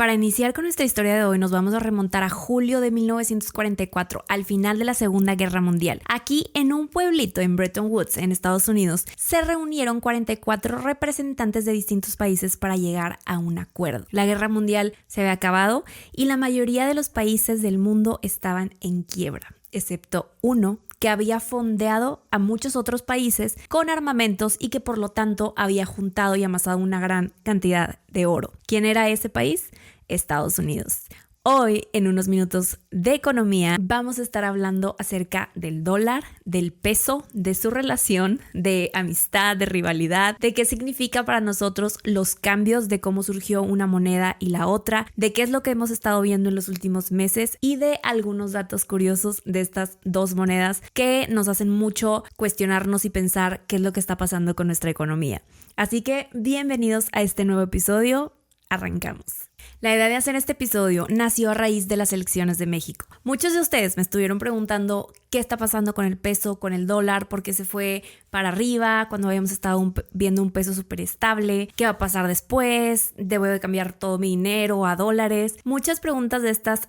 Para iniciar con nuestra historia de hoy nos vamos a remontar a julio de 1944, al final de la Segunda Guerra Mundial. Aquí, en un pueblito en Bretton Woods, en Estados Unidos, se reunieron 44 representantes de distintos países para llegar a un acuerdo. La Guerra Mundial se había acabado y la mayoría de los países del mundo estaban en quiebra, excepto uno que había fondeado a muchos otros países con armamentos y que por lo tanto había juntado y amasado una gran cantidad de oro. ¿Quién era ese país? Estados Unidos. Hoy, en unos minutos de economía, vamos a estar hablando acerca del dólar, del peso, de su relación, de amistad, de rivalidad, de qué significa para nosotros los cambios, de cómo surgió una moneda y la otra, de qué es lo que hemos estado viendo en los últimos meses y de algunos datos curiosos de estas dos monedas que nos hacen mucho cuestionarnos y pensar qué es lo que está pasando con nuestra economía. Así que bienvenidos a este nuevo episodio. Arrancamos. La idea de hacer este episodio nació a raíz de las elecciones de México. Muchos de ustedes me estuvieron preguntando qué está pasando con el peso, con el dólar, por qué se fue para arriba cuando habíamos estado viendo un peso súper estable, qué va a pasar después, debo de cambiar todo mi dinero a dólares. Muchas preguntas de estas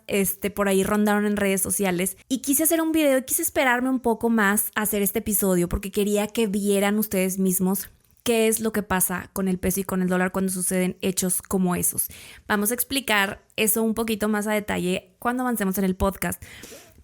por ahí rondaron en redes sociales y quise hacer un video y quise esperarme un poco más a hacer este episodio porque quería que vieran ustedes mismos qué es lo que pasa con el peso y con el dólar cuando suceden hechos como esos. Vamos a explicar eso un poquito más a detalle cuando avancemos en el podcast.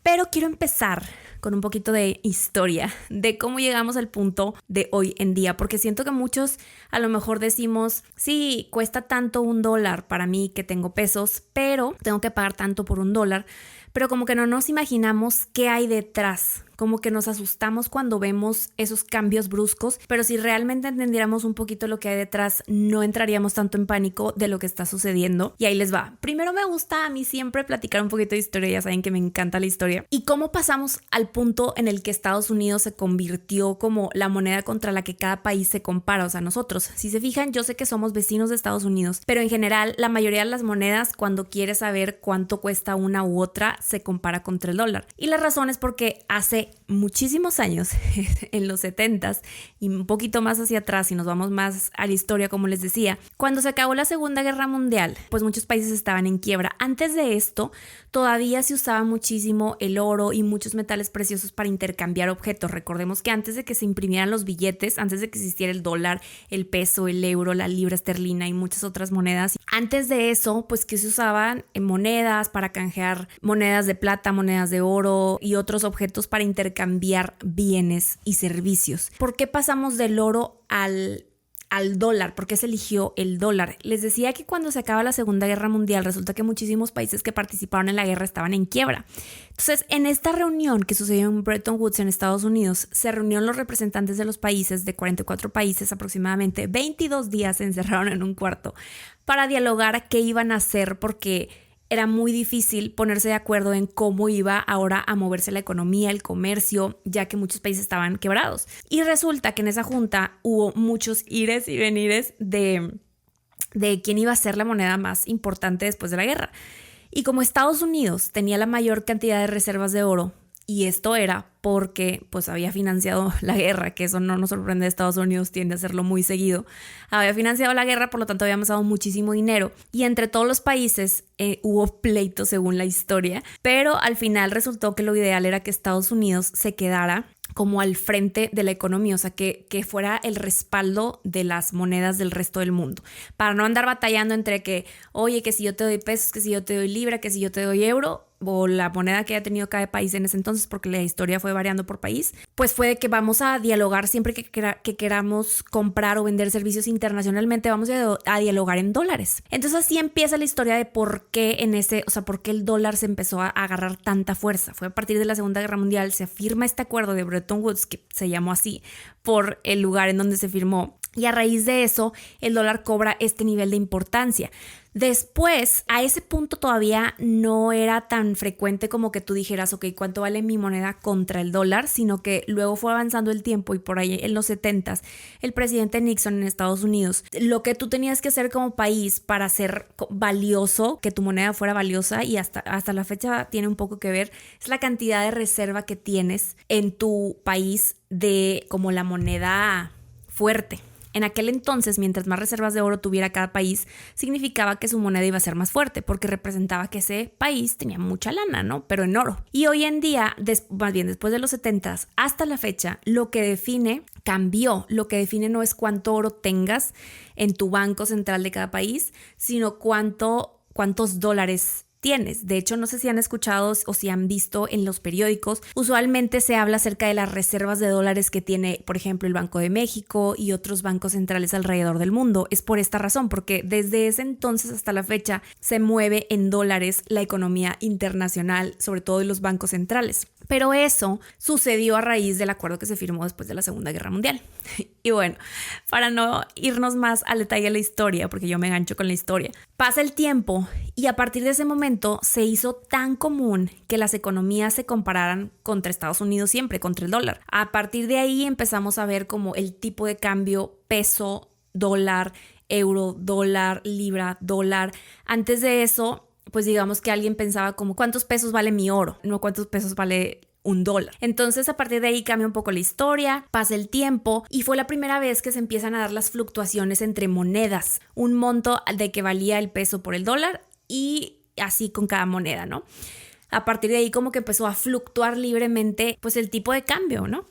Pero quiero empezar con un poquito de historia de cómo llegamos al punto de hoy en día, porque siento que muchos a lo mejor decimos, sí, cuesta tanto $1 para mí que tengo pesos, pero tengo que pagar tanto por $1, pero como que no nos imaginamos qué hay detrás. Como que nos asustamos cuando vemos esos cambios bruscos, pero si realmente entendiéramos un poquito lo que hay detrás, no entraríamos tanto en pánico de lo que está sucediendo. Y ahí les va. Primero me gusta a mí siempre platicar un poquito de historia, ya saben que me encanta la historia. Y cómo pasamos al punto en el que Estados Unidos se convirtió como la moneda contra la que cada país se compara, o sea, nosotros. Si se fijan, yo sé que somos vecinos de Estados Unidos, pero en general la mayoría de las monedas, cuando quieres saber cuánto cuesta una u otra, se compara contra el dólar. Y la razón es porque hace muchísimos años, en los 70s y un poquito más hacia atrás, si nos vamos más a la historia, como les decía, cuando se acabó la Segunda Guerra Mundial, pues muchos países estaban en quiebra. Antes de esto, todavía se usaba muchísimo el oro y muchos metales preciosos para intercambiar objetos. Recordemos que antes de que se imprimieran los billetes, antes de que existiera el dólar, el peso, el euro, la libra esterlina y muchas otras monedas, antes de eso, pues que se usaban monedas para canjear monedas de plata, monedas de oro y otros objetos para intercambiar bienes y servicios. ¿Por qué pasamos del oro al dólar? ¿Por qué se eligió el dólar? Les decía que cuando se acaba la Segunda Guerra Mundial, resulta que muchísimos países que participaron en la guerra estaban en quiebra. Entonces, en esta reunión que sucedió en Bretton Woods, en Estados Unidos, se reunieron los representantes de los países, de 44 países aproximadamente, 22 días se encerraron en un cuarto para dialogar qué iban a hacer, porque era muy difícil ponerse de acuerdo en cómo iba ahora a moverse la economía, el comercio, ya que muchos países estaban quebrados. Y resulta que en esa junta hubo muchos ires y venires de quién iba a ser la moneda más importante después de la guerra. Y como Estados Unidos tenía la mayor cantidad de reservas de oro, y esto era porque pues había financiado la guerra, que eso no nos sorprende, Estados Unidos tiende a hacerlo muy seguido. Había financiado la guerra, por lo tanto había amasado muchísimo dinero. Y entre todos los países hubo pleitos según la historia, pero al final resultó que lo ideal era que Estados Unidos se quedara como al frente de la economía, o sea, que fuera el respaldo de las monedas del resto del mundo, para no andar batallando entre que, oye, que si yo te doy pesos, que si yo te doy libra, que si yo te doy euro, o la moneda que haya tenido cada país en ese entonces, porque la historia fue variando por país, pues fue de que vamos a dialogar siempre que queramos comprar o vender servicios internacionalmente, vamos a dialogar en dólares. Entonces así empieza la historia de por qué por qué el dólar se empezó a agarrar tanta fuerza. Fue a partir de la Segunda Guerra Mundial, se firma este acuerdo de Bretton Woods, que se llamó así por el lugar en donde se firmó, y a raíz de eso el dólar cobra este nivel de importancia. Después, a ese punto todavía no era tan frecuente como que tú dijeras, ok, ¿cuánto vale mi moneda contra el dólar? Sino que luego fue avanzando el tiempo y por ahí en los 70s, el presidente Nixon en Estados Unidos, lo que tú tenías que hacer como país para ser valioso, que tu moneda fuera valiosa, y hasta la fecha tiene un poco que ver, es la cantidad de reserva que tienes en tu país de como la moneda fuerte. En aquel entonces, mientras más reservas de oro tuviera cada país, significaba que su moneda iba a ser más fuerte, porque representaba que ese país tenía mucha lana, ¿no? Pero en oro. Y hoy en día, más bien después de los 70s hasta la fecha, lo que define cambió. Lo que define no es cuánto oro tengas en tu banco central de cada país, sino cuántos dólares tienes. De hecho, no sé si han escuchado o si han visto en los periódicos, usualmente se habla acerca de las reservas de dólares que tiene, por ejemplo, el Banco de México y otros bancos centrales alrededor del mundo. Es por esta razón, porque desde ese entonces hasta la fecha se mueve en dólares la economía internacional, sobre todo de los bancos centrales. Pero eso sucedió a raíz del acuerdo que se firmó después de la Segunda Guerra Mundial. Y bueno, para no irnos más al detalle de la historia, porque yo me engancho con la historia, pasa el tiempo y a partir de ese momento se hizo tan común que las economías se compararan contra Estados Unidos siempre, contra el dólar. A partir de ahí empezamos a ver como el tipo de cambio peso, dólar, euro, dólar, libra, dólar. Antes de eso, pues digamos que alguien pensaba como ¿cuántos pesos vale mi oro? No cuántos pesos vale $1. Entonces a partir de ahí cambia un poco la historia, pasa el tiempo y fue la primera vez que se empiezan a dar las fluctuaciones entre monedas, un monto de que valía el peso por el dólar y así con cada moneda, ¿no? A partir de ahí como que empezó a fluctuar libremente pues el tipo de cambio, ¿no?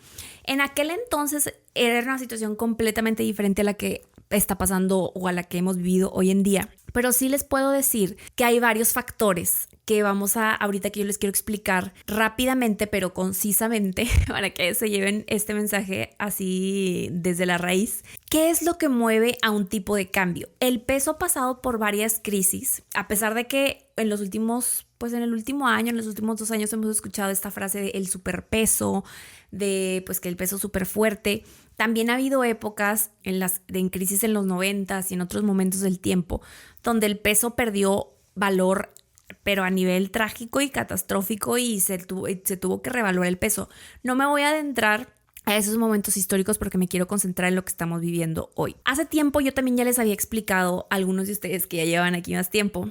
En aquel entonces era una situación completamente diferente a la que está pasando o a la que hemos vivido hoy en día. Pero sí les puedo decir que hay varios factores que ahorita que yo les quiero explicar rápidamente pero concisamente para que se lleven este mensaje así desde la raíz. ¿Qué es lo que mueve a un tipo de cambio? El peso ha pasado por varias crisis, a pesar de que en el último año, en los últimos 2 años hemos escuchado esta frase de el superpeso, de pues que el peso es súper fuerte. También ha habido épocas en crisis en los 90s y en otros momentos del tiempo donde el peso perdió valor, pero a nivel trágico y catastrófico y se tuvo que revaluar el peso. No me voy a adentrar a esos momentos históricos porque me quiero concentrar en lo que estamos viviendo hoy. Hace tiempo yo también ya les había explicado a algunos de ustedes que ya llevan aquí más tiempo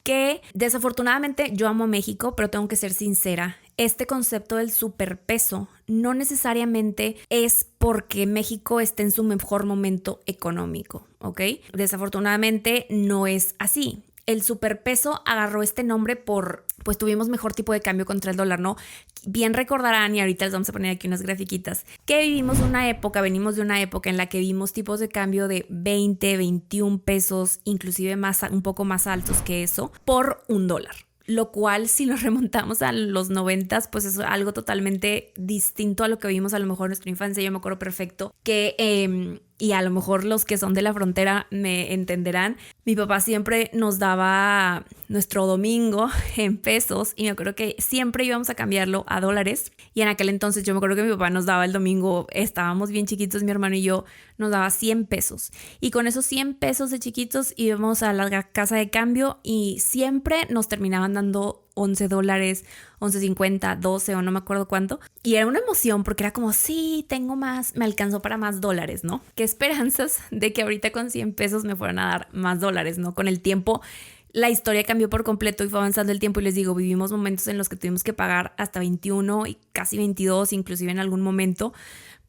que desafortunadamente yo amo a México, pero tengo que ser sincera. Este concepto del superpeso no necesariamente es porque México esté en su mejor momento económico, ¿ok? Desafortunadamente no es así. El superpeso agarró este nombre pues tuvimos mejor tipo de cambio contra el dólar, ¿no? Bien recordarán, y ahorita les vamos a poner aquí unas grafiquitas, que venimos de una época en la que vimos tipos de cambio de 20, 21 pesos, inclusive un poco más altos que eso, por $1. Lo cual, si nos remontamos a los 90s, pues es algo totalmente distinto a lo que vimos a lo mejor en nuestra infancia. Yo me acuerdo perfecto que, y a lo mejor los que son de la frontera me entenderán, mi papá siempre nos daba nuestro domingo en pesos y me acuerdo que siempre íbamos a cambiarlo a dólares. Y en aquel entonces yo me acuerdo que mi papá nos daba el domingo, estábamos bien chiquitos, mi hermano y yo, nos daba 100 pesos. Y con esos 100 pesos de chiquitos íbamos a la casa de cambio y siempre nos terminaban dando $11, 11.50, 12 o no me acuerdo cuánto. Y era una emoción porque era como, sí, tengo más, me alcanzó para más dólares, ¿no? Qué esperanzas de que ahorita con 100 pesos me fueran a dar más dólares, ¿no? Con el tiempo la historia cambió por completo y fue avanzando el tiempo y les digo, vivimos momentos en los que tuvimos que pagar hasta 21 y casi 22, inclusive en algún momento,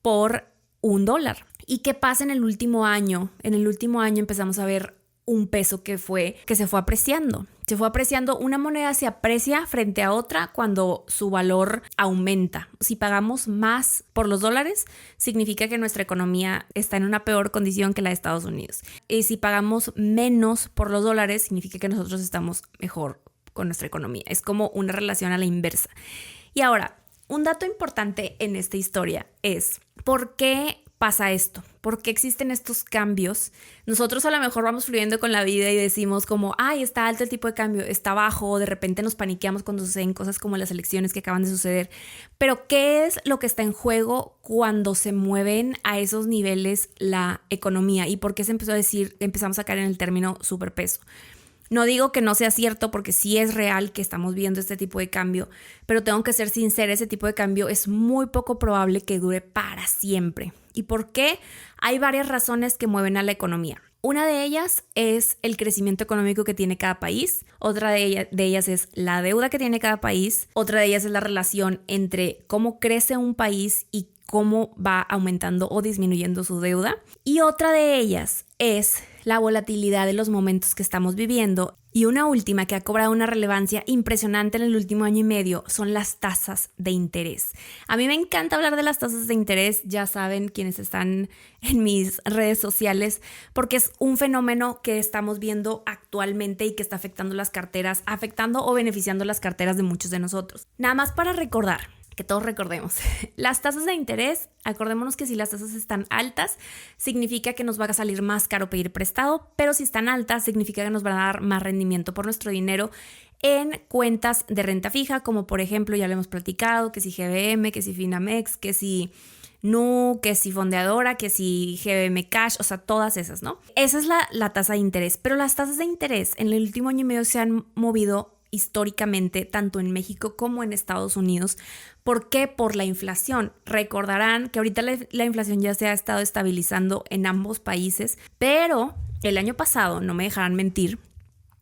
por $1. ¿Y qué pasa en el último año? En el último año empezamos a ver un peso que se fue apreciando. Se fue apreciando, una moneda se aprecia frente a otra cuando su valor aumenta. Si pagamos más por los dólares, significa que nuestra economía está en una peor condición que la de Estados Unidos. Y si pagamos menos por los dólares, significa que nosotros estamos mejor con nuestra economía. Es como una relación a la inversa. Y ahora, un dato importante en esta historia es ¿por qué pasa esto? ¿Por qué existen estos cambios? Nosotros a lo mejor vamos fluyendo con la vida y decimos como, ay, está alto el tipo de cambio, está bajo, de repente nos paniqueamos cuando suceden cosas como las elecciones que acaban de suceder. Pero ¿qué es lo que está en juego cuando se mueven a esos niveles la economía? ¿Y por qué empezamos a caer en el término superpeso? No digo que no sea cierto porque sí es real que estamos viendo este tipo de cambio, pero tengo que ser sincera, ese tipo de cambio es muy poco probable que dure para siempre. ¿Y por qué? Hay varias razones que mueven a la economía. Una de ellas es el crecimiento económico que tiene cada país, otra de ellas es la deuda que tiene cada país, otra de ellas es la relación entre cómo crece un país y cómo va aumentando o disminuyendo su deuda. Y otra de ellas es la volatilidad de los momentos que estamos viviendo. Y una última que ha cobrado una relevancia impresionante en el último año y medio son las tasas de interés. A mí me encanta hablar de las tasas de interés, ya saben quienes están en mis redes sociales, porque es un fenómeno que estamos viendo actualmente y que está afectando las carteras, afectando o beneficiando las carteras de muchos de nosotros. Nada más para recordar, que todos recordemos, las tasas de interés, acordémonos que si las tasas están altas, significa que nos va a salir más caro pedir prestado, pero si están altas, significa que nos van a dar más rendimiento por nuestro dinero en cuentas de renta fija, como por ejemplo, ya lo hemos platicado, que si GBM, que si Finamex, que si Nu, que si Fondeadora, que si GBM Cash, o sea, todas esas, ¿no? Esa es la tasa de interés, pero las tasas de interés en el último año y medio se han movido históricamente, tanto en México como en Estados Unidos. ¿Por qué? Por la inflación. Recordarán que ahorita la inflación ya se ha estado estabilizando en ambos países, pero el año pasado, no me dejarán mentir,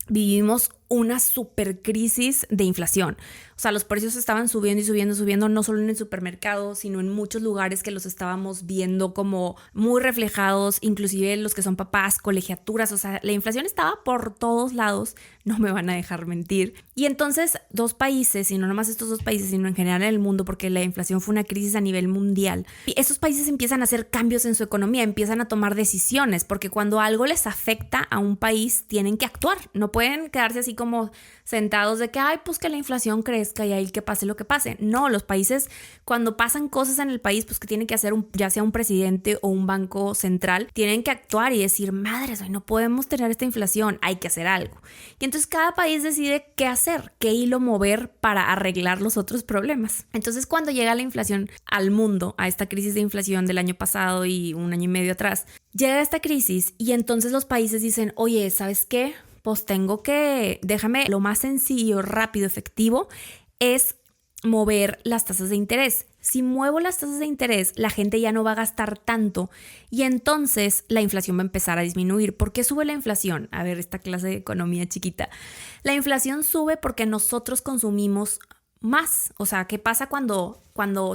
vivimos una super crisis de inflación. O sea, los precios estaban subiendo y subiendo, subiendo, no solo en el supermercado, sino en muchos lugares que los estábamos viendo como muy reflejados, inclusive los que son papás, colegiaturas. O sea, la inflación estaba por todos lados, no me van a dejar mentir. Y entonces, dos países, y no nomás estos dos países, sino en general en el mundo, porque la inflación fue una crisis a nivel mundial, y esos países empiezan a hacer cambios en su economía, empiezan a tomar decisiones, porque cuando algo les afecta a un país, tienen que actuar. No pueden quedarse así como sentados de que, ay, pues que la inflación crezca y ahí que pase lo que pase. No, los países, cuando pasan cosas en el país, pues que tienen que hacer ya sea un presidente o un banco central, tienen que actuar y decir, madres, hoy no podemos tener esta inflación, hay que hacer algo. Y entonces cada país decide qué hacer, qué hilo mover para arreglar los otros problemas. Entonces cuando llega la inflación al mundo, a esta crisis de inflación del año pasado y un año y medio atrás, llega esta crisis y entonces los países dicen, oye, ¿sabes qué? Pues déjame lo más sencillo, rápido, efectivo, es mover las tasas de interés. Si muevo las tasas de interés, la gente ya no va a gastar tanto y entonces la inflación va a empezar a disminuir. ¿Por qué sube la inflación? A ver, esta clase de economía chiquita. La inflación sube porque nosotros consumimos más. O sea, ¿qué pasa cuando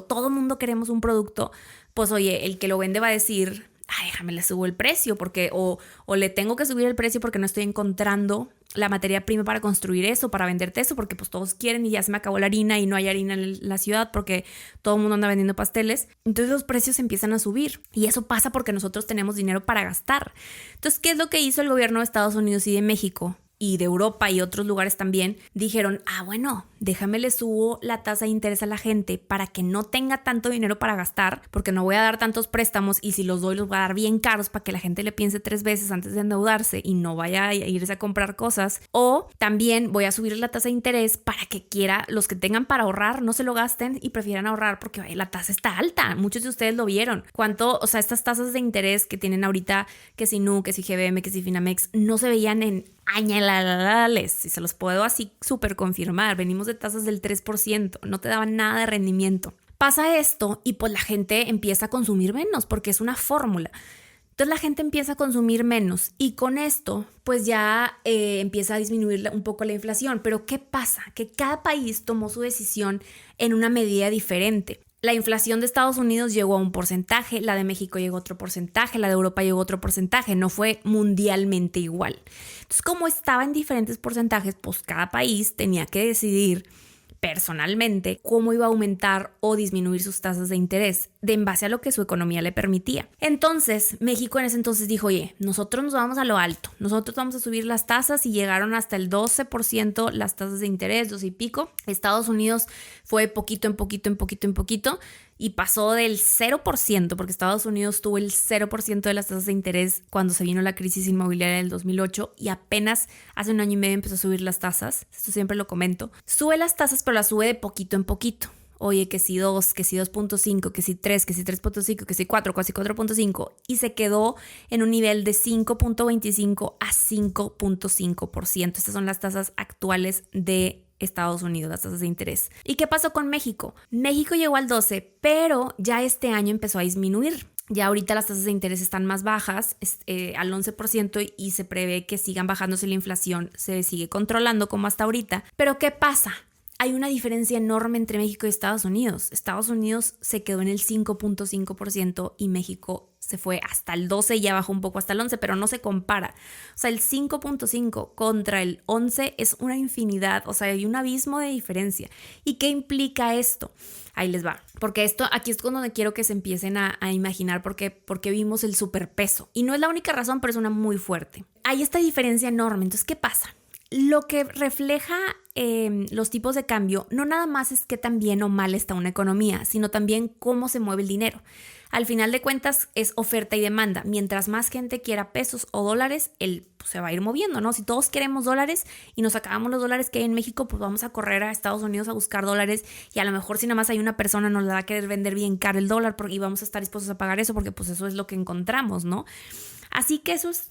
todo el mundo queremos un producto? Pues oye, el que lo vende va a decir, ay, déjame le subo el precio porque o le tengo que subir el precio porque no estoy encontrando la materia prima para construir eso, para venderte eso, porque pues todos quieren y ya se me acabó la harina y no hay harina en la ciudad porque todo el mundo anda vendiendo pasteles. Entonces los precios empiezan a subir y eso pasa porque nosotros tenemos dinero para gastar. Entonces, ¿qué es lo que hizo el gobierno de Estados Unidos y de México? Y de Europa y otros lugares también, dijeron, bueno, déjame le subo la tasa de interés a la gente para que no tenga tanto dinero para gastar, porque no voy a dar tantos préstamos y si los doy los voy a dar bien caros para que la gente le piense 3 veces antes de endeudarse y no vaya a irse a comprar cosas. O también voy a subir la tasa de interés para que los que tengan para ahorrar no se lo gasten y prefieran ahorrar porque la tasa está alta. Muchos de ustedes lo vieron. Estas tasas de interés que tienen ahorita, que si Nu, que si GBM, que si Finamex, no se veían en añalalales, y se los puedo así súper confirmar. Venimos de tasas del 3%, no te daban nada de rendimiento. Pasa esto y pues la gente empieza a consumir menos porque es una fórmula. Entonces la gente empieza a consumir menos y con esto pues ya empieza a disminuir un poco la inflación. Pero ¿qué pasa? Que cada país tomó su decisión en una medida diferente. La inflación de Estados Unidos llegó a un porcentaje, la de México llegó a otro porcentaje, la de Europa llegó a otro porcentaje, no fue mundialmente igual. Entonces, como estaba en diferentes porcentajes, pues cada país tenía que decidir personalmente cómo iba a aumentar o disminuir sus tasas de interés en base a lo que su economía le permitía. Entonces, México en ese entonces dijo, oye, nosotros nos vamos a lo alto, nosotros vamos a subir las tasas y llegaron hasta el 12% las tasas de interés, 12 y pico. Estados Unidos fue poquito en poquito, en poquito, en poquito y pasó del 0%, porque Estados Unidos tuvo el 0% de las tasas de interés cuando se vino la crisis inmobiliaria del 2008 y apenas hace un año y medio empezó a subir las tasas. Esto siempre lo comento. Sube las tasas, pero las sube de poquito en poquito. Oye, que si 2, que si 2.5, que si 3, que si 3.5, que si 4, casi 4.5 y se quedó en un nivel de 5.25 a 5.5%. Estas son las tasas actuales de Estados Unidos, las tasas de interés. ¿Y qué pasó con México? México llegó al 12, pero ya este año empezó a disminuir. Ya ahorita las tasas de interés están más bajas, al 11% y se prevé que sigan bajándose la inflación, se sigue controlando como hasta ahorita. Pero ¿qué pasa? hay una diferencia enorme entre México y Estados Unidos. Estados Unidos se quedó en el 5.5% y México se fue hasta el 12% y ya bajó un poco hasta el 11%, pero no se compara. O sea, el 5.5 contra el 11 es una infinidad, o sea, hay un abismo de diferencia. ¿Y qué implica esto? Ahí les va, porque aquí es donde quiero que se empiecen a imaginar por qué vimos el superpeso. Y no es la única razón, pero es una muy fuerte. Hay esta diferencia enorme, entonces, ¿qué pasa? Lo que refleja los tipos de cambio no nada más es qué tan bien o mal está una economía, sino también cómo se mueve el dinero. Al final de cuentas es oferta y demanda. Mientras más gente quiera pesos o dólares, se va a ir moviendo, ¿no? Si todos queremos dólares y nos acabamos los dólares que hay en México, pues vamos a correr a Estados Unidos a buscar dólares y a lo mejor si nada más hay una persona nos la va a querer vender bien caro el dólar y vamos a estar dispuestos a pagar eso porque pues eso es lo que encontramos, ¿no? Así que eso es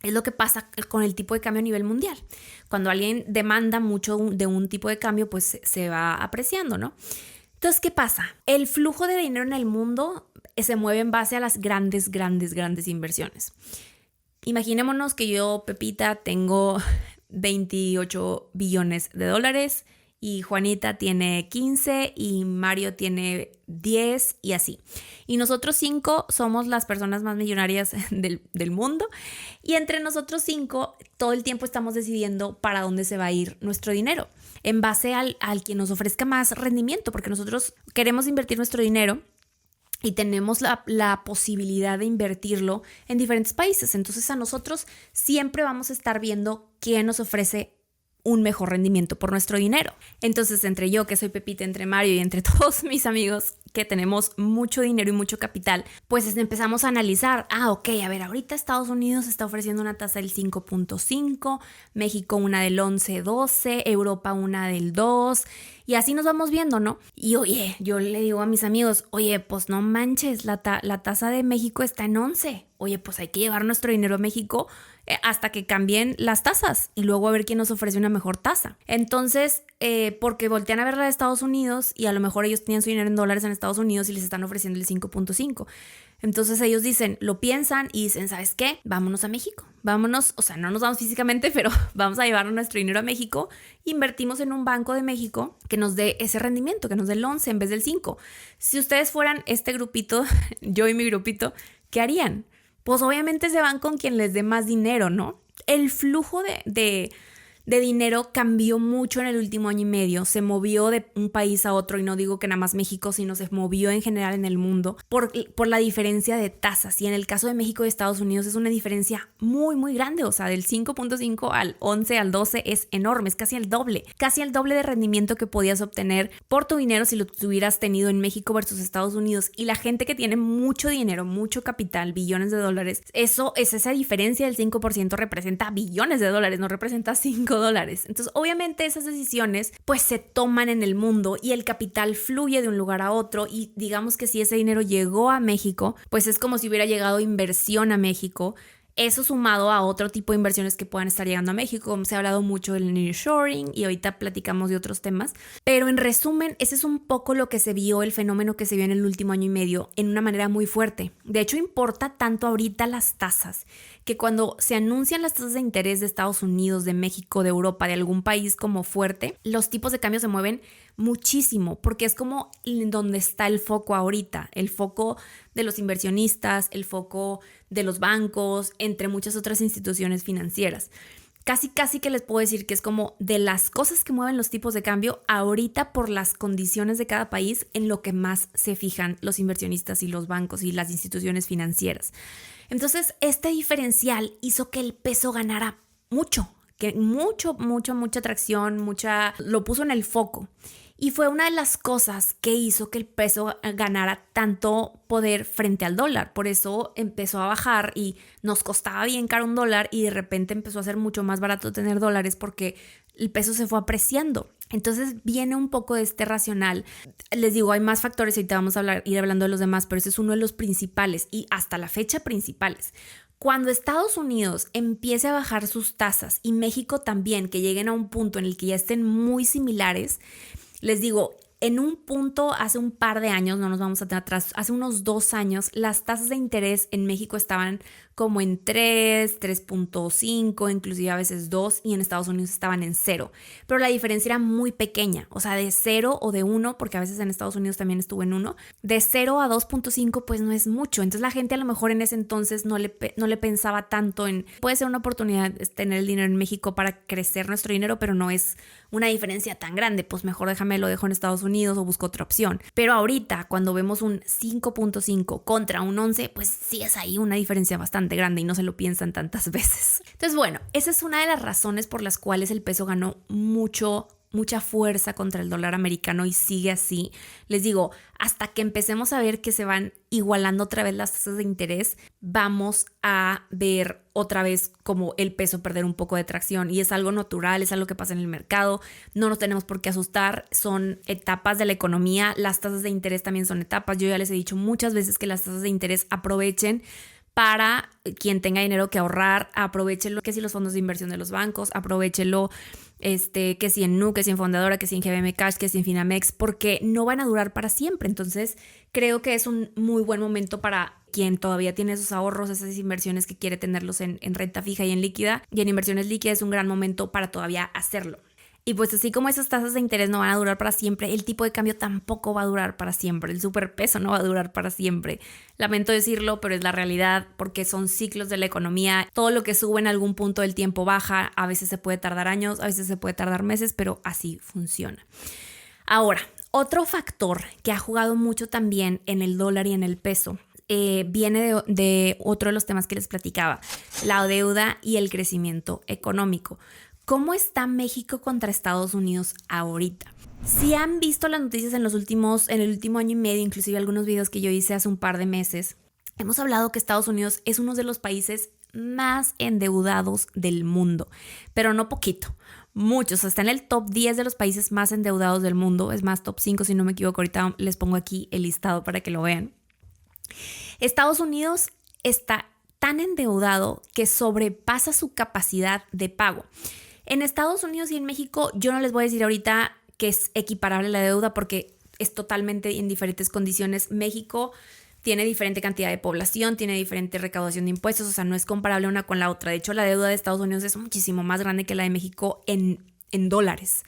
lo que pasa con el tipo de cambio a nivel mundial. Cuando alguien demanda mucho de un tipo de cambio, pues se va apreciando, ¿no? Entonces, ¿qué pasa? El flujo de dinero en el mundo se mueve en base a las grandes inversiones. Imaginémonos que yo, Pepita, tengo 28 billones de dólares y Juanita tiene 15 y Mario tiene 10 y así. Y nosotros 5 somos las personas más millonarias del mundo y entre nosotros 5 todo el tiempo estamos decidiendo para dónde se va a ir nuestro dinero en base al que nos ofrezca más rendimiento, porque nosotros queremos invertir nuestro dinero y tenemos la posibilidad de invertirlo en diferentes países. Entonces a nosotros siempre vamos a estar viendo quién nos ofrece un mejor rendimiento por nuestro dinero. Entonces, entre yo, que soy Pepita, entre Mario y entre todos mis amigos que tenemos mucho dinero y mucho capital, pues empezamos a analizar, ok, a ver, ahorita Estados Unidos está ofreciendo una tasa del 5.5, México una del 11-12, Europa una del 2, y así nos vamos viendo, ¿no? Y oye, yo le digo a mis amigos, oye, pues no manches, la tasa de México está en 11. Oye, pues hay que llevar nuestro dinero a México hasta que cambien las tasas y luego a ver quién nos ofrece una mejor tasa. Entonces, porque voltean a ver la de Estados Unidos y a lo mejor ellos tenían su dinero en dólares en Estados Unidos y les están ofreciendo el 5.5. Entonces ellos lo piensan y dicen, ¿sabes qué? Vámonos a México. Vámonos, o sea, no nos vamos físicamente, pero vamos a llevar nuestro dinero a México. Invertimos en un banco de México que nos dé ese rendimiento, que nos dé el 11 en vez del 5. Si ustedes fueran este grupito, yo y mi grupito, ¿qué harían? Pues obviamente se van con quien les dé más dinero, ¿no? El flujo de dinero cambió mucho en el último año y medio, se movió de un país a otro y no digo que nada más México, sino se movió en general en el mundo por la diferencia de tasas y en el caso de México y Estados Unidos es una diferencia muy grande, o sea, del 5.5 al 11 al 12 es enorme, es casi el doble de rendimiento que podías obtener por tu dinero si lo hubieras tenido en México versus Estados Unidos y la gente que tiene mucho dinero, mucho capital, billones de dólares, esa diferencia del 5% representa billones de dólares, no representa $5. Entonces, obviamente esas decisiones pues se toman en el mundo y el capital fluye de un lugar a otro y digamos que si ese dinero llegó a México, pues es como si hubiera llegado inversión a México. Eso sumado a otro tipo de inversiones que puedan estar llegando a México. Se ha hablado mucho del nearshoring y ahorita platicamos de otros temas. Pero en resumen, ese es un poco lo que se vio, el fenómeno que se vio en el último año y medio en una manera muy fuerte. De hecho, importa tanto ahorita las tasas que cuando se anuncian las tasas de interés de Estados Unidos, de México, de Europa, de algún país como fuerte, los tipos de cambio se mueven muchísimo porque es como donde está el foco ahorita, el foco de los inversionistas, el foco de los bancos, entre muchas otras instituciones financieras. Casi que les puedo decir que es como de las cosas que mueven los tipos de cambio ahorita por las condiciones de cada país en lo que más se fijan los inversionistas y los bancos y las instituciones financieras. Entonces, este diferencial hizo que el peso ganara mucha atracción, lo puso en el foco. Y fue una de las cosas que hizo que el peso ganara tanto poder frente al dólar. Por eso empezó a bajar y nos costaba bien caro un dólar y de repente empezó a ser mucho más barato tener dólares porque el peso se fue apreciando. Entonces viene un poco de este racional. Les digo, hay más factores, ahorita vamos a ir hablando de los demás, pero ese es uno de los principales y hasta la fecha principales. Cuando Estados Unidos empiece a bajar sus tasas y México también, que lleguen a un punto en el que ya estén muy similares, les digo, en un punto hace un par de años, no nos vamos a tener atrás, hace unos 2 años, las tasas de interés en México estaban como en 3, 3.5, inclusive a veces 2, y en Estados Unidos estaban en 0. Pero la diferencia era muy pequeña, o sea, de 0 o de 1, porque a veces en Estados Unidos también estuvo en 1, de 0 a 2.5 pues no es mucho. Entonces la gente a lo mejor en ese entonces no le pensaba tanto en, puede ser una oportunidad tener el dinero en México para crecer nuestro dinero, pero no es una diferencia tan grande, pues mejor lo dejo en Estados Unidos o busco otra opción. Pero ahorita cuando vemos un 5.5 contra un 11, pues sí es ahí una diferencia bastante grande y no se lo piensan tantas veces. Entonces bueno, esa es una de las razones por las cuales el peso ganó mucha fuerza contra el dólar americano y sigue así. Les digo, hasta que empecemos a ver que se van igualando otra vez las tasas de interés, vamos a ver otra vez como el peso perder un poco de tracción, y es algo natural, es algo que pasa en el mercado, no nos tenemos por qué asustar, son etapas de la economía, las tasas de interés también son etapas. Yo ya les he dicho muchas veces que las tasas de interés aprovechen para quien tenga dinero que ahorrar, aprovechelo, que si los fondos de inversión de los bancos, aprovechelo, que si en Nu, que si en Fondadora, que si en GBM Cash, que si en Finamex, porque no van a durar para siempre. Entonces creo que es un muy buen momento para quien todavía tiene esos ahorros, esas inversiones que quiere tenerlos en renta fija y en líquida, y en inversiones líquidas es un gran momento para todavía hacerlo. Y pues así como esas tasas de interés no van a durar para siempre, el tipo de cambio tampoco va a durar para siempre, el superpeso no va a durar para siempre. Lamento decirlo, pero es la realidad, porque son ciclos de la economía. Todo lo que sube en algún punto del tiempo baja, a veces se puede tardar años, a veces se puede tardar meses, pero así funciona. Ahora, otro factor que ha jugado mucho también en el dólar y en el peso viene de otro de los temas que les platicaba, la deuda y el crecimiento económico. ¿Cómo está México contra Estados Unidos ahorita? Si han visto las noticias en el último año y medio, inclusive algunos videos que yo hice hace un par de meses, hemos hablado que Estados Unidos es uno de los países más endeudados del mundo, pero no poquito, muchos. Está en el top 10 de los países más endeudados del mundo, es más, top 5 si no me equivoco. Ahorita les pongo aquí el listado para que lo vean. Estados Unidos está tan endeudado que sobrepasa su capacidad de pago. En Estados Unidos y en México yo no les voy a decir ahorita que es equiparable la deuda, porque es totalmente en diferentes condiciones. México tiene diferente cantidad de población, tiene diferente recaudación de impuestos, o sea, no es comparable una con la otra. De hecho, la deuda de Estados Unidos es muchísimo más grande que la de México en dólares,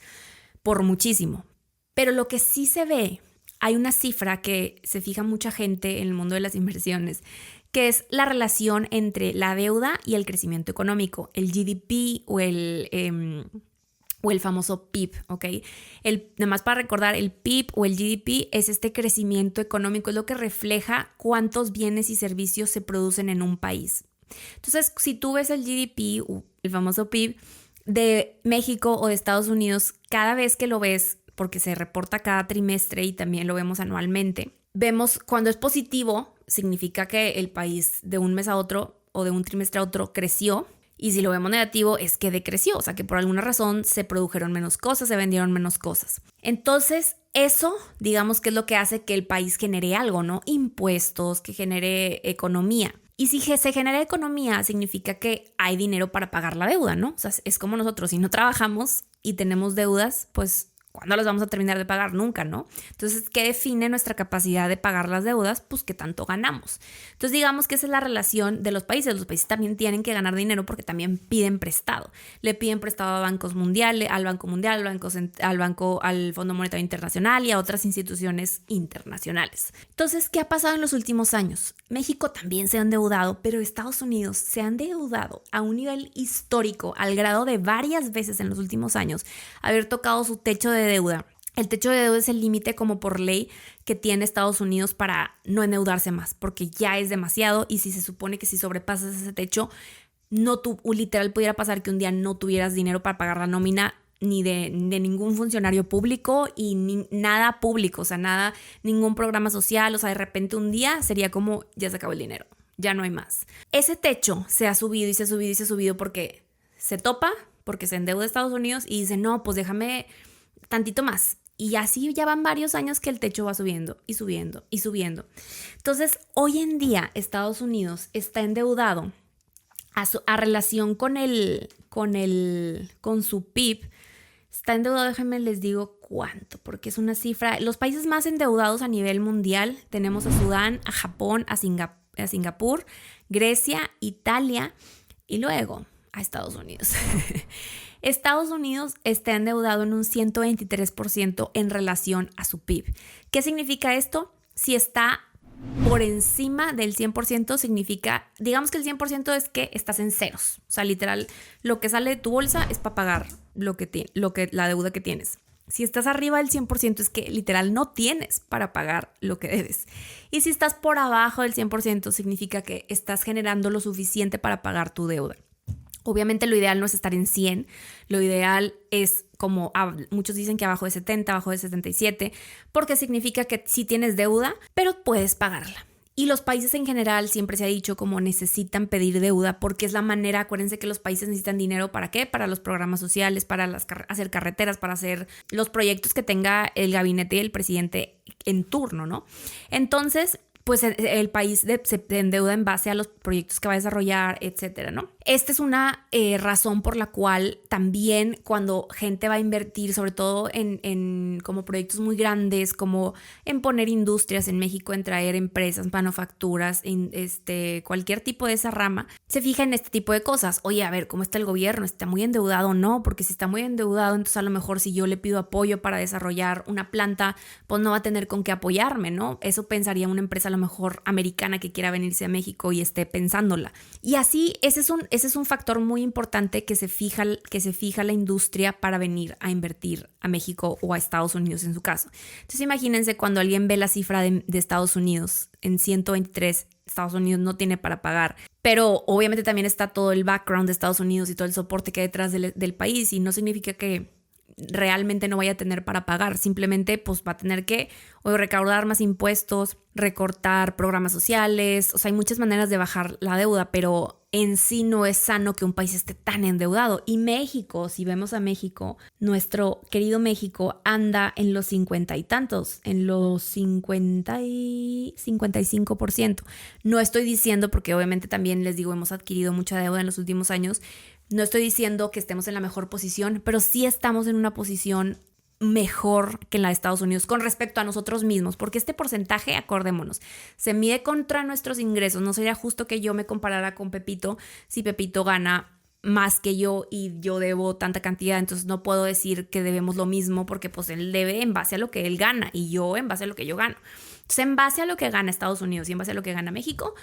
por muchísimo. Pero lo que sí se ve, hay una cifra que se fija mucha gente en el mundo de las inversiones, que es la relación entre la deuda y el crecimiento económico, el GDP o el famoso PIB, ¿ok? Nada más para recordar, el PIB o el GDP es este crecimiento económico, es lo que refleja cuántos bienes y servicios se producen en un país. Entonces, si tú ves el GDP o el famoso PIB de México o de Estados Unidos, cada vez que lo ves, porque se reporta cada trimestre y también lo vemos anualmente, vemos cuando es positivo, significa que el país de un mes a otro o de un trimestre a otro creció, y si lo vemos negativo es que decreció, o sea que por alguna razón se produjeron menos cosas, se vendieron menos cosas. Entonces eso, digamos que es lo que hace que el país genere algo, ¿no? Impuestos, que genere economía. Y si se genera economía, significa que hay dinero para pagar la deuda, ¿no? O sea, es como nosotros, si no trabajamos y tenemos deudas, pues ¿cuándo las vamos a terminar de pagar? Nunca, ¿no? Entonces, ¿qué define nuestra capacidad de pagar las deudas? Pues qué tanto ganamos. Entonces, digamos que esa es la relación de los países. Los países también tienen que ganar dinero porque también piden prestado. Le piden prestado a bancos mundiales, al Banco Mundial, al Fondo Monetario Internacional y a otras instituciones internacionales. Entonces, ¿qué ha pasado en los últimos años? México también se ha endeudado, pero Estados Unidos se ha endeudado a un nivel histórico, al grado de varias veces en los últimos años haber tocado su techo de deuda. El techo de deuda es el límite como por ley que tiene Estados Unidos para no endeudarse más, porque ya es demasiado, y si se supone que si sobrepasas ese techo, literal pudiera pasar que un día no tuvieras dinero para pagar la nómina ni de ningún funcionario público y nada público, o sea, ningún programa social, o sea, de repente un día sería como ya se acabó el dinero, ya no hay más. Ese techo se ha subido y se ha subido y se ha subido porque se topa, porque se endeuda Estados Unidos y dice, no, pues déjame tantito más. Y así ya van varios años que el techo va subiendo y subiendo y subiendo. Entonces, hoy en día Estados Unidos está endeudado a relación con su PIB. Está endeudado, déjenme les digo cuánto, porque es una cifra. Los países más endeudados a nivel mundial tenemos a Sudán, a Japón, a Singapur, a Singapur, Grecia, Italia y luego a Estados Unidos. Estados Unidos está endeudado en un 123% en relación a su PIB. ¿Qué significa esto? Si está por encima del 100% significa, digamos que el 100% es que estás en ceros. O sea, literal, lo que sale de tu bolsa es para pagar la deuda que tienes. Si estás arriba del 100% es que literal no tienes para pagar lo que debes. Y si estás por abajo del 100% significa que estás generando lo suficiente para pagar tu deuda. Obviamente lo ideal no es estar en 100, lo ideal es como muchos dicen que abajo de 70, abajo de 77, porque significa que sí tienes deuda, pero puedes pagarla. Y los países en general siempre se ha dicho como necesitan pedir deuda porque es la manera, acuérdense que los países necesitan dinero ¿para qué? Para los programas sociales, para hacer carreteras, para hacer los proyectos que tenga el gabinete y el presidente en turno, ¿no? Entonces, pues el país se endeuda en base a los proyectos que va a desarrollar, etcétera, ¿no? Esta es una razón por la cual también cuando gente va a invertir, sobre todo en como proyectos muy grandes, como en poner industrias en México, en traer empresas, manufacturas, cualquier tipo de esa rama, se fija en este tipo de cosas. Oye, a ver, ¿cómo está el gobierno? ¿Está muy endeudado o no? Porque si está muy endeudado, entonces a lo mejor si yo le pido apoyo para desarrollar una planta, pues no va a tener con qué apoyarme, ¿no? Eso pensaría una empresa a lo mejor americana que quiera venirse a México y esté pensándola. Y así, ese es un factor muy importante que se fija la industria para venir a invertir a México o a Estados Unidos en su caso. Entonces imagínense cuando alguien ve la cifra de Estados Unidos en 123, Estados Unidos no tiene para pagar, pero obviamente también está todo el background de Estados Unidos y todo el soporte que hay detrás del país y no significa que realmente no vaya a tener para pagar, simplemente pues va a tener que recaudar más impuestos, recortar programas sociales, o sea, hay muchas maneras de bajar la deuda, pero en sí no es sano que un país esté tan endeudado. Y México, si vemos a México, nuestro querido México anda en los 50 y tantos, en los 55%. No estoy diciendo, porque obviamente también les digo, hemos adquirido mucha deuda en los últimos años, no estoy diciendo que estemos en la mejor posición, pero sí estamos en una posición mejor que en la de Estados Unidos con respecto a nosotros mismos, porque este porcentaje, acordémonos, se mide contra nuestros ingresos. No sería justo que yo me comparara con Pepito si Pepito gana más que yo y yo debo tanta cantidad, entonces no puedo decir que debemos lo mismo porque pues él debe en base a lo que él gana y yo en base a lo que yo gano. Entonces en base a lo que gana Estados Unidos y en base a lo que gana México,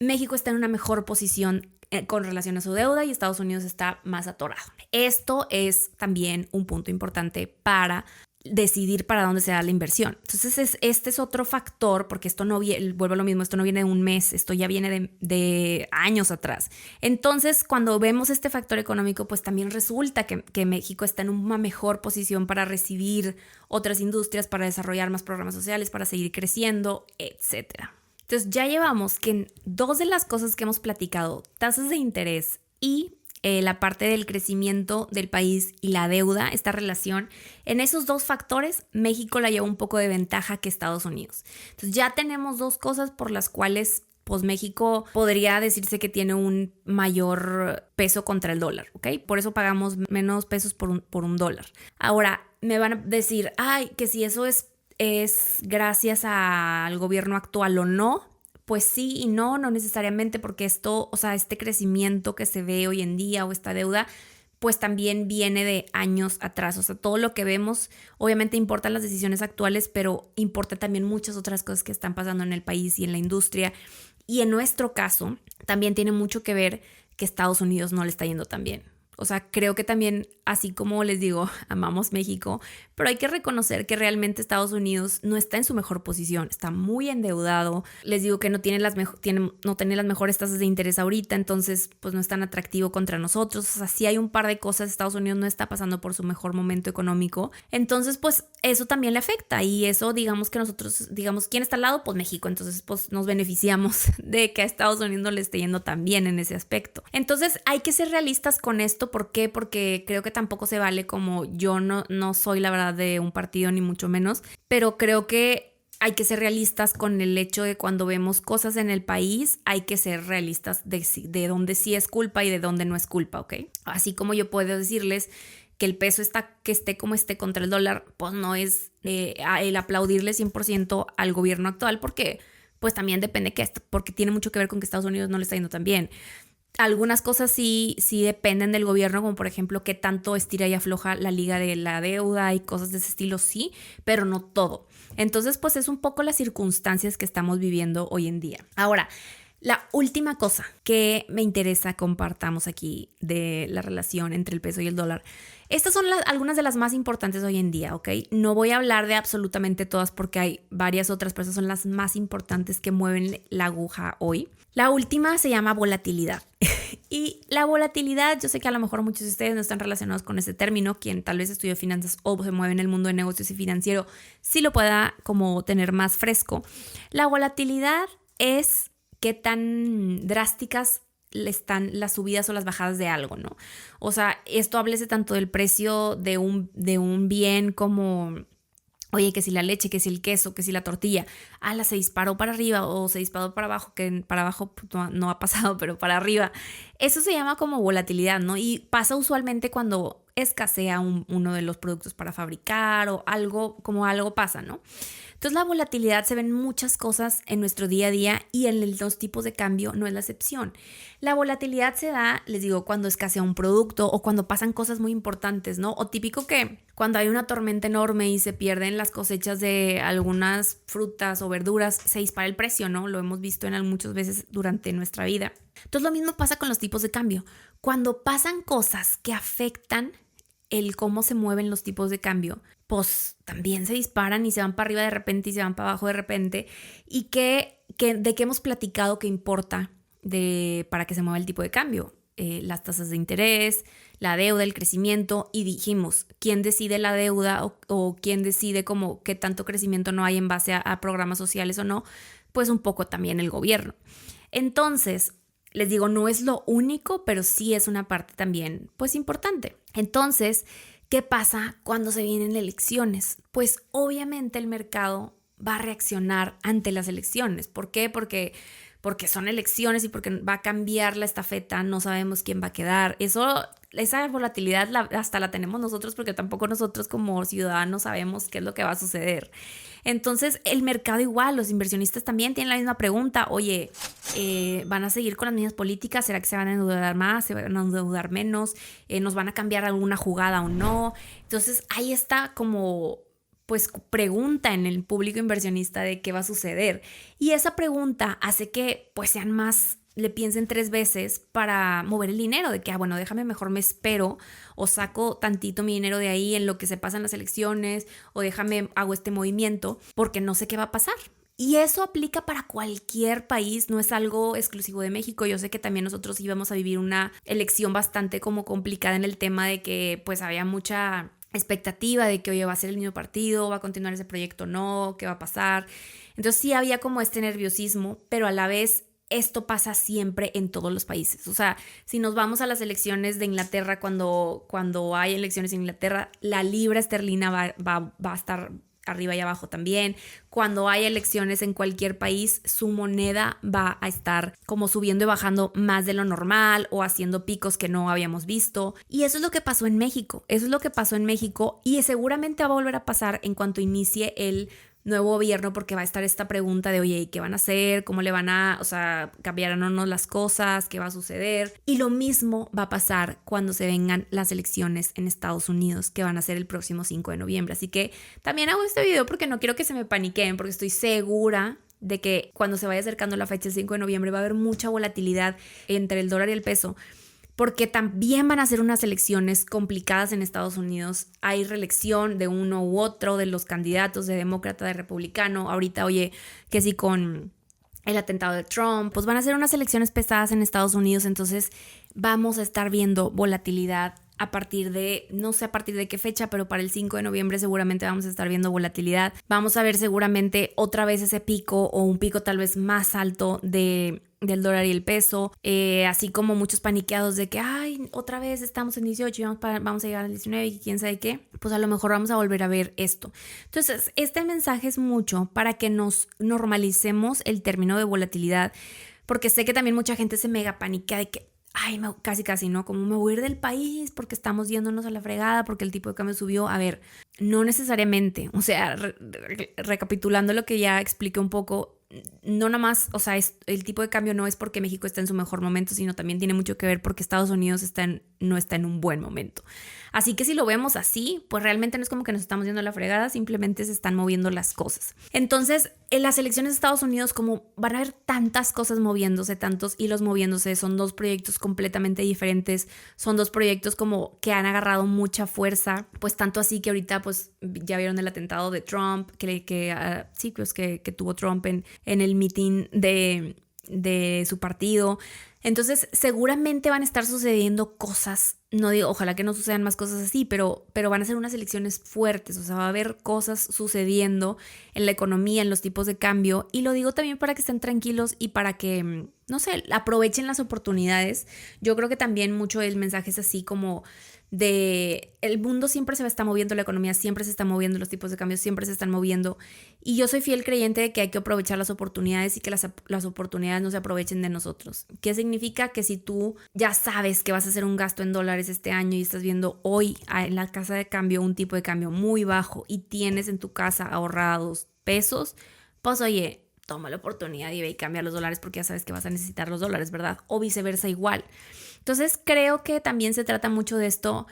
México está en una mejor posición con relación a su deuda y Estados Unidos está más atorado. Esto es también un punto importante para decidir para dónde se da la inversión. Entonces este es otro factor, porque esto no viene, vuelvo a lo mismo, esto no viene de un mes, esto ya viene de años atrás. Entonces cuando vemos este factor económico, pues también resulta que México está en una mejor posición para recibir otras industrias, para desarrollar más programas sociales, para seguir creciendo, etcétera. Entonces ya llevamos que en dos de las cosas que hemos platicado, tasas de interés y la parte del crecimiento del país y la deuda, esta relación, en esos dos factores México la lleva un poco de ventaja que Estados Unidos. Entonces ya tenemos dos cosas por las cuales pues México podría decirse que tiene un mayor peso contra el dólar, ¿ok? Por eso pagamos menos pesos por un dólar. Ahora me van a decir, ay, que si eso es gracias al gobierno actual o no, pues sí y no necesariamente, porque esto, o sea, este crecimiento que se ve hoy en día o esta deuda, pues también viene de años atrás. O sea, todo lo que vemos, obviamente importan las decisiones actuales, pero importa también muchas otras cosas que están pasando en el país y en la industria. Y en nuestro caso, también tiene mucho que ver que Estados Unidos no le está yendo tan bien. O sea, creo que también, así como les digo, amamos México, pero hay que reconocer que realmente Estados Unidos no está en su mejor posición, está muy endeudado. Les digo que no tiene las mejores tasas de interés ahorita, entonces pues no es tan atractivo contra nosotros. O sea, sí hay un par de cosas, Estados Unidos no está pasando por su mejor momento económico, entonces pues eso también le afecta y eso digamos que nosotros, digamos, ¿quién está al lado? Pues México, entonces pues nos beneficiamos de que a Estados Unidos no le esté yendo tan bien en ese aspecto. Entonces hay que ser realistas con esto. ¿Por qué? Porque creo que tampoco se vale como yo no soy la verdad de un partido ni mucho menos, pero creo que hay que ser realistas con el hecho de cuando vemos cosas en el país, hay que ser realistas de dónde sí es culpa y de dónde no es culpa, ¿ok? Así como yo puedo decirles que el peso que esté como esté contra el dólar, pues no es el aplaudirle 100% al gobierno actual porque pues también depende que esto, porque tiene mucho que ver con que Estados Unidos no le está yendo tan bien. Algunas cosas sí dependen del gobierno, como por ejemplo qué tanto estira y afloja la liga de la deuda y cosas de ese estilo, sí, pero no todo. Entonces, pues es un poco las circunstancias que estamos viviendo hoy en día. Ahora, la última cosa que me interesa compartamos aquí de la relación entre el peso y el dólar. Estas son algunas de las más importantes hoy en día, ¿ok? No voy a hablar de absolutamente todas porque hay varias otras, pero esas son las más importantes que mueven la aguja hoy. La última se llama volatilidad. Y la volatilidad, yo sé que a lo mejor muchos de ustedes no están relacionados con ese término, quien tal vez estudió finanzas o se mueve en el mundo de negocios y financiero, sí lo pueda como tener más fresco. La volatilidad es qué tan drásticas están las subidas o las bajadas de algo, ¿no? O sea, esto háblese tanto del precio de un bien como, oye, que si la leche, que si el queso, que si la tortilla, se disparó para arriba o se disparó para abajo, que para abajo no ha pasado, pero para arriba. Eso se llama como volatilidad, ¿no? Y pasa usualmente cuando escasea uno de los productos para fabricar o algo pasa, ¿no? Entonces la volatilidad se ve en muchas cosas en nuestro día a día y en los tipos de cambio no es la excepción. La volatilidad se da, les digo, cuando escasea un producto o cuando pasan cosas muy importantes, ¿no? O típico que cuando hay una tormenta enorme y se pierden las cosechas de algunas frutas o verduras, se dispara el precio, ¿no? Lo hemos visto muchas veces durante nuestra vida. Entonces lo mismo pasa con los tipos de cambio. Cuando pasan cosas que afectan el cómo se mueven los tipos de cambio, pues también se disparan y se van para arriba de repente y se van para abajo de repente. ¿Y de qué hemos platicado que importa para que se mueva el tipo de cambio? Las tasas de interés, la deuda, el crecimiento, y dijimos, ¿quién decide la deuda o quién decide como qué tanto crecimiento no hay en base a programas sociales o no? Pues un poco también el gobierno. Entonces, les digo, no es lo único, pero sí es una parte también, pues, importante. Entonces, ¿qué pasa cuando se vienen elecciones? Pues, obviamente el mercado va a reaccionar ante las elecciones. ¿Por qué? Porque son elecciones y porque va a cambiar la estafeta, no sabemos quién va a quedar. Esa volatilidad hasta la tenemos nosotros porque tampoco nosotros como ciudadanos sabemos qué es lo que va a suceder. Entonces el mercado igual, los inversionistas también tienen la misma pregunta. Oye, ¿van a seguir con las mismas políticas? ¿Será que se van a endeudar más? ¿Se van a endeudar menos? ¿Nos van a cambiar alguna jugada o no? Entonces ahí está como pues pregunta en el público inversionista de qué va a suceder. Y esa pregunta hace que pues sean más, le piensen 3 veces para mover el dinero, de que, bueno, déjame mejor me espero o saco tantito mi dinero de ahí en lo que se pasan las elecciones o hago este movimiento porque no sé qué va a pasar. Y eso aplica para cualquier país, no es algo exclusivo de México. Yo sé que también nosotros íbamos a vivir una elección bastante como complicada en el tema de que pues había mucha expectativa de que, oye, va a ser el mismo partido, va a continuar ese proyecto o no, qué va a pasar. Entonces sí había como este nerviosismo, pero a la vez esto pasa siempre en todos los países. O sea, si nos vamos a las elecciones de Inglaterra, cuando hay elecciones en Inglaterra, la libra esterlina va a estar arriba y abajo también. Cuando hay elecciones en cualquier país, su moneda va a estar como subiendo y bajando más de lo normal o haciendo picos que no habíamos visto. Y eso es lo que pasó en México. Eso es lo que pasó en México y seguramente va a volver a pasar en cuanto inicie el nuevo gobierno, porque va a estar esta pregunta de, oye, ¿qué van a hacer? ¿Cómo le van a, cambiarán o no las cosas? ¿Qué va a suceder? Y lo mismo va a pasar cuando se vengan las elecciones en Estados Unidos, que van a ser el próximo 5 de noviembre. Así que también hago este video porque no quiero que se me paniqueen, porque estoy segura de que cuando se vaya acercando la fecha del 5 de noviembre va a haber mucha volatilidad entre el dólar y el peso, porque también van a ser unas elecciones complicadas en Estados Unidos. Hay reelección de uno u otro de los candidatos, de demócrata, de republicano. Ahorita, oye, que sí con el atentado de Trump, pues van a ser unas elecciones pesadas en Estados Unidos. Entonces vamos a estar viendo volatilidad a partir de, no sé a partir de qué fecha, pero para el 5 de noviembre seguramente vamos a estar viendo volatilidad. Vamos a ver seguramente otra vez ese pico o un pico tal vez más alto del dólar y el peso, así como muchos paniqueados de que, otra vez estamos en 18 y vamos a llegar al 19 y quién sabe qué, pues a lo mejor vamos a volver a ver esto. Entonces, este mensaje es mucho para que nos normalicemos el término de volatilidad, porque sé que también mucha gente se mega paniquea de que, casi, ¿no? Como me voy a ir del país porque estamos yéndonos a la fregada, porque el tipo de cambio subió. A ver, no necesariamente. O sea, recapitulando lo que ya expliqué un poco, no nada más, o sea, el tipo de cambio no es porque México está en su mejor momento, sino también tiene mucho que ver porque Estados Unidos no está en un buen momento. Así que si lo vemos así, pues realmente no es como que nos estamos yendo a la fregada, simplemente se están moviendo las cosas. Entonces, en las elecciones de Estados Unidos, como van a haber tantas cosas moviéndose, tantos hilos moviéndose, son dos proyectos completamente diferentes, son dos proyectos como que han agarrado mucha fuerza, pues tanto así que ahorita pues ya vieron el atentado de Trump, que tuvo Trump en el meeting de su partido. Entonces seguramente van a estar sucediendo cosas, no digo, ojalá que no sucedan más cosas así, pero van a ser unas elecciones fuertes, o sea, va a haber cosas sucediendo en la economía, en los tipos de cambio, y lo digo también para que estén tranquilos y para que, no sé, aprovechen las oportunidades. Yo creo que también mucho el mensaje es así como de el mundo siempre se está moviendo, la economía siempre se está moviendo, los tipos de cambio siempre se están moviendo, y yo soy fiel creyente de que hay que aprovechar las oportunidades y que las oportunidades no se aprovechen de nosotros. ¿Qué significa? Que si tú ya sabes que vas a hacer un gasto en dólares este año y estás viendo hoy en la casa de cambio un tipo de cambio muy bajo y tienes en tu casa ahorrados pesos, pues oye, toma la oportunidad y ve y cambia los dólares porque ya sabes que vas a necesitar los dólares, ¿verdad? O viceversa igual. Entonces creo que también se trata mucho de esto,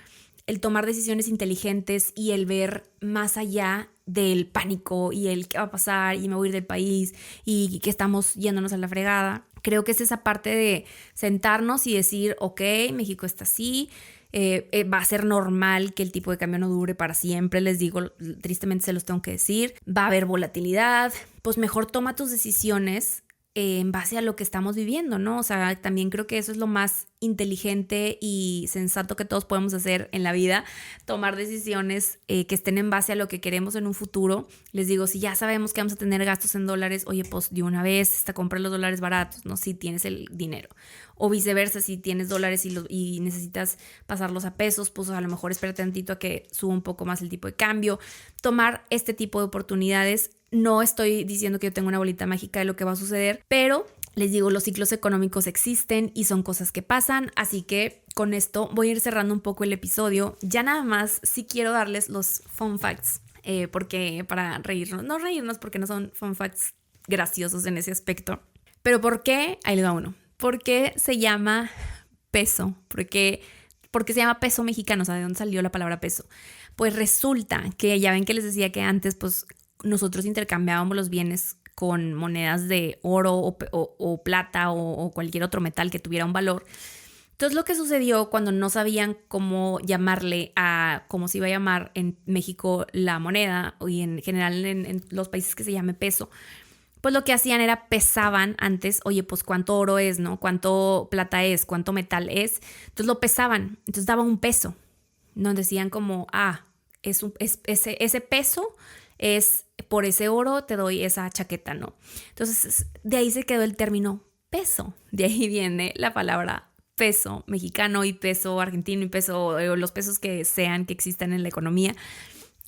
el tomar decisiones inteligentes y el ver más allá del pánico y el qué va a pasar y me voy a ir del país y que estamos yéndonos a la fregada. Creo que es esa parte de sentarnos y decir, ok, México está así, va a ser normal que el tipo de cambio no dure para siempre, les digo, tristemente se los tengo que decir, va a haber volatilidad, pues mejor toma tus decisiones en base a lo que estamos viviendo, ¿no? O sea, también creo que eso es lo más inteligente y sensato que todos podemos hacer en la vida, tomar decisiones que estén en base a lo que queremos en un futuro. Les digo, si ya sabemos que vamos a tener gastos en dólares, oye, pues de una vez comprar los dólares baratos, ¿no? Si tienes el dinero. O viceversa, si tienes dólares y necesitas pasarlos a pesos, pues a lo mejor espera tantito a que suba un poco más el tipo de cambio. Tomar este tipo de oportunidades. No estoy diciendo que yo tenga una bolita mágica de lo que va a suceder, pero les digo, los ciclos económicos existen y son cosas que pasan, así que con esto voy a ir cerrando un poco el episodio. Ya nada más sí quiero darles los fun facts, porque para no reírnos porque no son fun facts graciosos en ese aspecto, pero ¿por qué? Ahí le va uno. ¿Por qué se llama peso? ¿Por qué se llama peso mexicano? O sea, ¿de dónde salió la palabra peso? Pues resulta que ya ven que les decía que antes, pues nosotros intercambiábamos los bienes con monedas de oro o plata o cualquier otro metal que tuviera un valor. Entonces lo que sucedió cuando no sabían cómo llamarle a cómo se iba a llamar en México la moneda y en general en los países que se llame peso, pues lo que hacían era pesaban antes, oye, pues cuánto oro es, ¿no? Cuánto plata es, cuánto metal es. Entonces lo pesaban, entonces daba un peso. Nos decían como, ese peso es por ese oro te doy esa chaqueta, ¿no? Entonces de ahí se quedó el término peso. De ahí viene la palabra peso mexicano y peso argentino y peso, los pesos que sean que existan en la economía.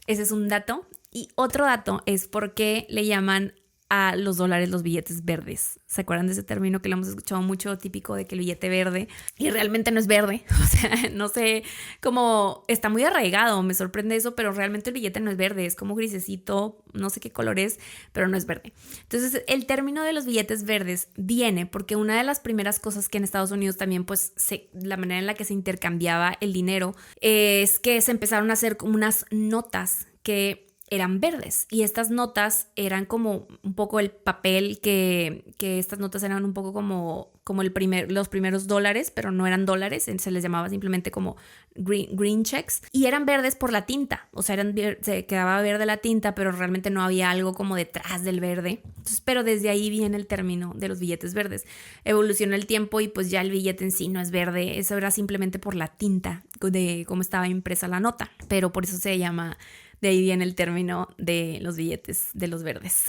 Ese es un dato. Y otro dato es por qué le llaman a los dólares los billetes verdes. ¿Se acuerdan de ese término que lo hemos escuchado mucho, típico de que el billete verde? Y realmente no es verde. O sea, no sé, como está muy arraigado, me sorprende eso, pero realmente el billete no es verde, es como grisecito, no sé qué color es, pero no es verde. Entonces, el término de los billetes verdes viene porque una de las primeras cosas que en Estados Unidos también, pues, la manera en la que se intercambiaba el dinero es que se empezaron a hacer como unas notas que eran verdes y estas notas eran como un poco el papel que estas notas eran un poco como los primeros dólares, pero no eran dólares, se les llamaba simplemente como green checks y eran verdes por la tinta, o sea, se quedaba verde la tinta, pero realmente no había algo como detrás del verde. Entonces, pero desde ahí viene el término de los billetes verdes. Evolucionó el tiempo y pues ya el billete en sí no es verde, eso era simplemente por la tinta de cómo estaba impresa la nota, pero por eso se llama. De ahí viene el término de los billetes de los verdes.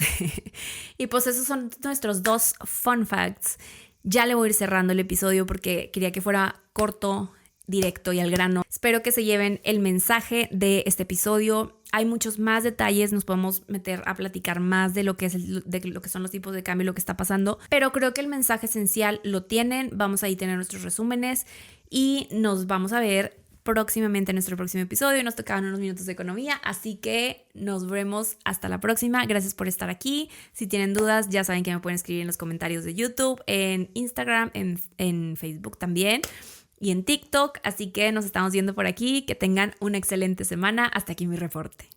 Y pues esos son nuestros 2 fun facts. Ya le voy a ir cerrando el episodio porque quería que fuera corto, directo y al grano. Espero que se lleven el mensaje de este episodio. Hay muchos más detalles, nos podemos meter a platicar más de lo que son los tipos de cambio y lo que está pasando, pero creo que el mensaje esencial lo tienen. Vamos a ahí tener nuestros resúmenes y nos vamos a ver próximamente en nuestro próximo episodio. Nos tocaban unos minutos de economía, así que nos vemos hasta la próxima. Gracias por estar aquí. Si tienen dudas, ya saben que me pueden escribir en los comentarios de YouTube, en Instagram, en Facebook también y en TikTok. Así que nos estamos viendo por aquí. Que tengan una excelente semana. Hasta aquí mi reporte.